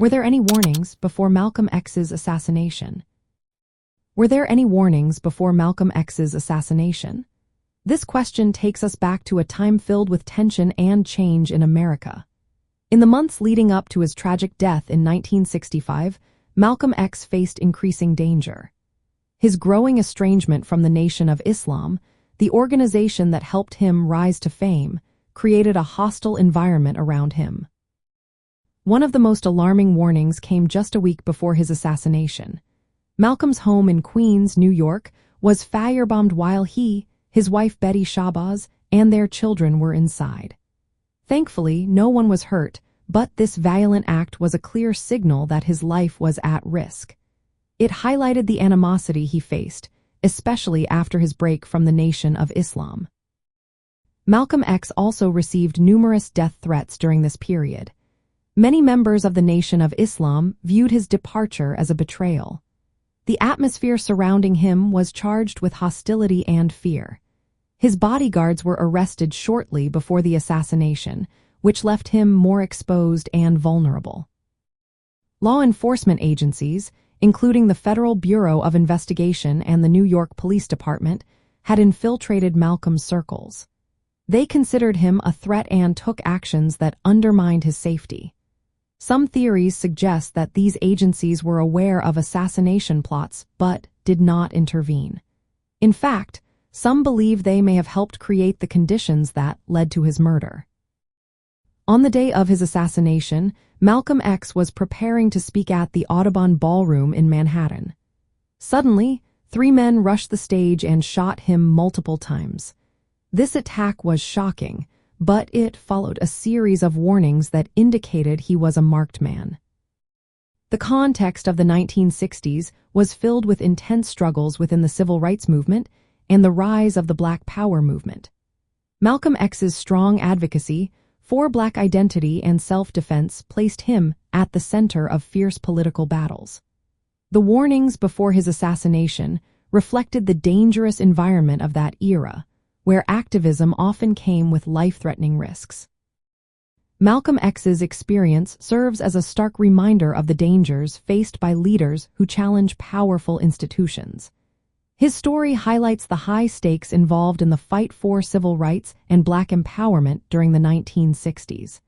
Were there any warnings before Malcolm X's assassination? Were there any warnings before Malcolm X's assassination? This question takes us back to a time filled with tension and change in America. In the months leading up to his tragic death in 1965, Malcolm X faced increasing danger. His growing estrangement from the Nation of Islam, the organization that helped him rise to fame, created a hostile environment around him. One of the most alarming warnings came just a week before his assassination. Malcolm's home in Queens, New York, was firebombed while he, his wife Betty Shabazz, and their children were inside. Thankfully, no one was hurt, but this violent act was a clear signal that his life was at risk. It highlighted the animosity he faced, especially after his break from the Nation of Islam. Malcolm X also received numerous death threats during this period. Many members of the Nation of Islam viewed his departure as a betrayal. The atmosphere surrounding him was charged with hostility and fear. His bodyguards were arrested shortly before the assassination, which left him more exposed and vulnerable. Law enforcement agencies, including the Federal Bureau of Investigation and the New York Police Department, had infiltrated Malcolm's circles. They considered him a threat and took actions that undermined his safety. Some theories suggest that these agencies were aware of assassination plots but did not intervene. In fact, some believe they may have helped create the conditions that led to his murder. On the day of his assassination, Malcolm X was preparing to speak at the Audubon Ballroom in Manhattan. Suddenly, 3 men rushed the stage and shot him multiple times. This attack was shocking, but it followed a series of warnings that indicated he was a marked man. The context of the 1960s was filled with intense struggles within the civil rights movement and the rise of the Black Power movement. Malcolm X's strong advocacy for Black identity and self-defense placed him at the center of fierce political battles. The warnings before his assassination reflected the dangerous environment of that era, where activism often came with life-threatening risks. Malcolm X's experience serves as a stark reminder of the dangers faced by leaders who challenge powerful institutions. His story highlights the high stakes involved in the fight for civil rights and Black empowerment during the 1960s.